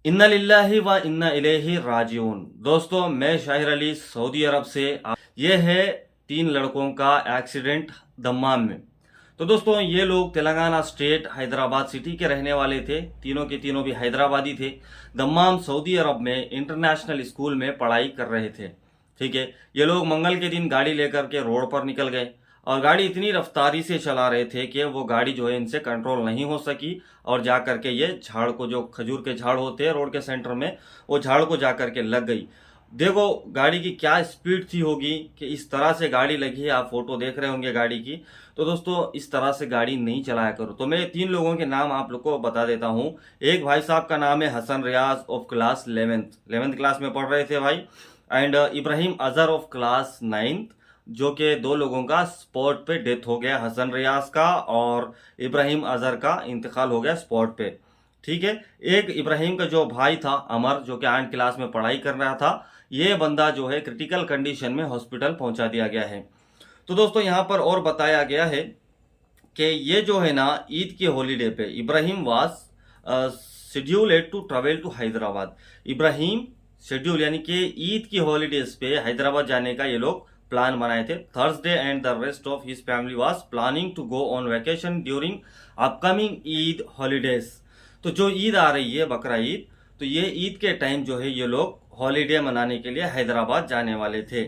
इन्ना लिल्लाहि व इन्ना इलैहि राजिऊन। दोस्तों, मैं शाहिर अली सऊदी अरब से। ये है 3 लड़कों का एक्सीडेंट दम्माम में। तो दोस्तों, ये लोग तेलंगाना स्टेट हैदराबाद सिटी के रहने वाले थे। तीनों के तीनों भी हैदराबादी थे। दम्माम सऊदी अरब में इंटरनेशनल स्कूल में पढ़ाई कर रहे थे। ठीक है, ये लोग मंगल के दिन गाड़ी लेकर के रोड पर निकल गए और गाड़ी इतनी रफ्तारी से चला रहे थे कि वो गाड़ी जो है इनसे कंट्रोल नहीं हो सकी और जा करके ये झाड़ को, जो खजूर के झाड़ होते हैं रोड के सेंटर में, वो झाड़ को जा करके लग गई। देखो गाड़ी की क्या स्पीड थी होगी कि इस तरह से गाड़ी लगी है। आप फोटो देख रहे होंगे गाड़ी की। तो दोस्तों, इस तरह से गाड़ी नहीं चलाया करो। तो मैं 3 लोगों के नाम आप लोग को बता देता हूँ। एक भाई साहब का नाम है हसन रियाज ऑफ क्लास 11th क्लास में पढ़ रहे थे भाई। And Ibrahim Azhar of class 9th, जो कि 2 लोगों का स्पॉट पे डेथ हो गया, हसन रियाज का और इब्राहिम अजहर का इंतकाल हो गया स्पॉट पे। ठीक है, एक इब्राहिम का जो भाई था अमर, जो कि 8th क्लास में पढ़ाई कर रहा था, ये बंदा जो है क्रिटिकल कंडीशन में हॉस्पिटल पहुंचा दिया गया है। तो दोस्तों, यहाँ पर और बताया गया है कि ये जो है ना, ईद के हॉलीडे पे Ibrahim was scheduled to travel to Hyderabad. Ibrahim schedule यानी कि ईद की हॉलीडेज पे हैदराबाद जाने का ये लोग प्लान बनाए थे। Thursday and the rest of his family was planning to go on vacation during upcoming Eid holidays. तो जो ईद आ रही है, बकरा ईद, तो ये ईद के टाइम जो है ये लोग हॉलीडे मनाने के लिए हैदराबाद जाने वाले थे।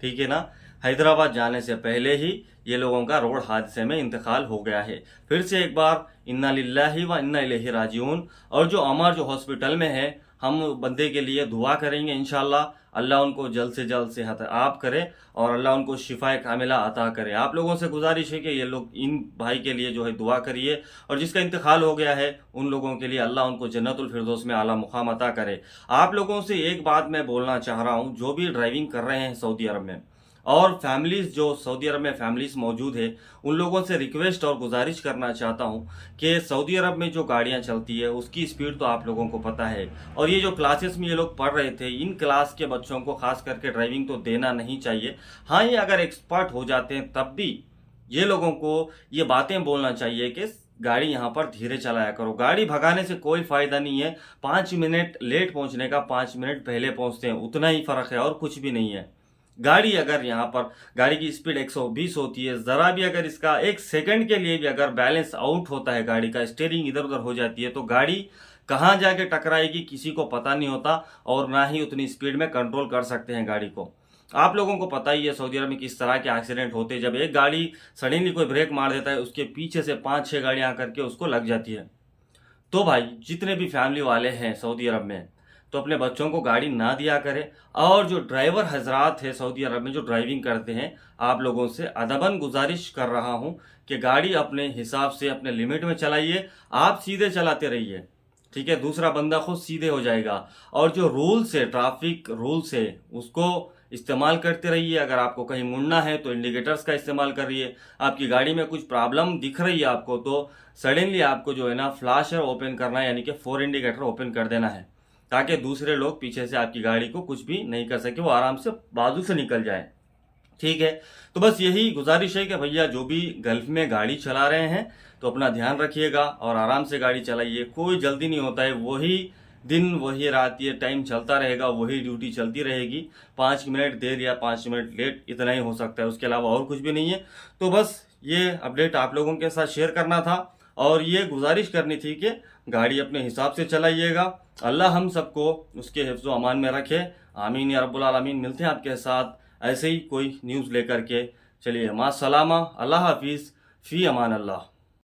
ठीक है ना, हैदराबाद जाने से पहले ही ये लोगों का रोड हादसे में इंतकाल हो गया है। फिर से एक बार इन्ना लिल्लाहि व इन्ना इलैहि राजिऊन। और जो अमर जो हॉस्पिटल में है, हम बंदे के लिए दुआ करेंगे इंशाल्लाह। अल्लाह उनको जल्द से जल्द सेहत आप करे और अल्लाह उनको शिफाए कामिला अता करे। आप लोगों से गुजारिश है कि ये लोग इन भाई के लिए जो है दुआ करिए, और जिसका इंतकाल हो गया है उन लोगों के लिए अल्लाह उनको जन्नतुल फिरदौस में आला मुकाम अता करे। आप लोगों से एक बात मैं बोलना चाह रहा हूँ, जो भी ड्राइविंग कर रहे हैं सऊदी अरब में, और फैमिलीज जो सऊदी अरब में फैमिलीज मौजूद है, उन लोगों से रिक्वेस्ट और गुजारिश करना चाहता हूं कि सऊदी अरब में जो गाड़ियां चलती है उसकी स्पीड तो आप लोगों को पता है। और ये जो क्लासेस में ये लोग पढ़ रहे थे, इन क्लास के बच्चों को खास करके ड्राइविंग तो देना नहीं चाहिए। हाँ, ये अगर एक्सपर्ट हो जाते हैं तब भी ये लोगों को ये बातें बोलना चाहिए कि गाड़ी यहाँ पर धीरे चलाया करो। गाड़ी भगाने से कोई फायदा नहीं है। 5 मिनट लेट पहुंचने का 5 मिनट पहले पहुंचते हैं, उतना ही फर्क है और कुछ भी नहीं है। गाड़ी अगर यहाँ पर गाड़ी की स्पीड 120 होती है, जरा भी अगर इसका 1 सेकंड के लिए भी अगर बैलेंस आउट होता है, गाड़ी का स्टीयरिंग इधर उधर हो जाती है, तो गाड़ी कहाँ जाके टकराएगी किसी को पता नहीं होता, और ना ही उतनी स्पीड में कंट्रोल कर सकते हैं गाड़ी को। आप लोगों को पता ही है सऊदी अरब में किस तरह के एक्सीडेंट होते हैं। जब एक गाड़ी सडनली कोई ब्रेक मार देता है, उसके पीछे से 5-6 गाड़ियां आकर के उसको लग जाती है। तो भाई, जितने भी फैमिली वाले हैं सऊदी अरब में, तो अपने बच्चों को गाड़ी ना दिया करें। और जो ड्राइवर हजरात है सऊदी अरब में जो ड्राइविंग करते हैं, आप लोगों से अदबन गुजारिश कर रहा हूं कि गाड़ी अपने हिसाब से अपने लिमिट में चलाइए। आप सीधे चलाते रहिए, ठीक है, दूसरा बंदा खुद सीधे हो जाएगा। और जो रूल्स है, ट्रैफिक रूल्स है, उसको इस्तेमाल करते रहिए। अगर आपको कहीं मुड़ना है तो इंडिकेटर्स का इस्तेमाल करिए। आपकी गाड़ी में कुछ प्रॉब्लम दिख रही है आपको, तो सडनली आपको जो है ना फ्लैशर ओपन करना है, यानी कि 4 इंडिकेटर ओपन कर देना है, ताकि दूसरे लोग पीछे से आपकी गाड़ी को कुछ भी नहीं कर सके, वो आराम से बाजू से निकल जाए। ठीक है, तो बस यही गुजारिश है कि भैया जो भी गल्फ में गाड़ी चला रहे हैं तो अपना ध्यान रखिएगा और आराम से गाड़ी चलाइए। कोई जल्दी नहीं होता है, वही दिन वही रात ये टाइम चलता रहेगा, वही ड्यूटी चलती रहेगी। 5 मिनट देर या 5 मिनट लेट इतना ही हो सकता है, उसके अलावा और कुछ भी नहीं है। तो बस ये अपडेट आप लोगों के साथ शेयर करना था और ये गुजारिश करनी थी कि गाड़ी अपने हिसाब से चलाइएगा। अल्लाह हम सबको उसके हिफ्ज़ो अमान में रखे, आमीन या रब्बुल आलमीन। मिलते हैं आपके साथ ऐसे ही कोई न्यूज़ लेकर के। चलिए, मा सलामा, अल्लाह हाफिज़, फ़ी अमान अल्लाह।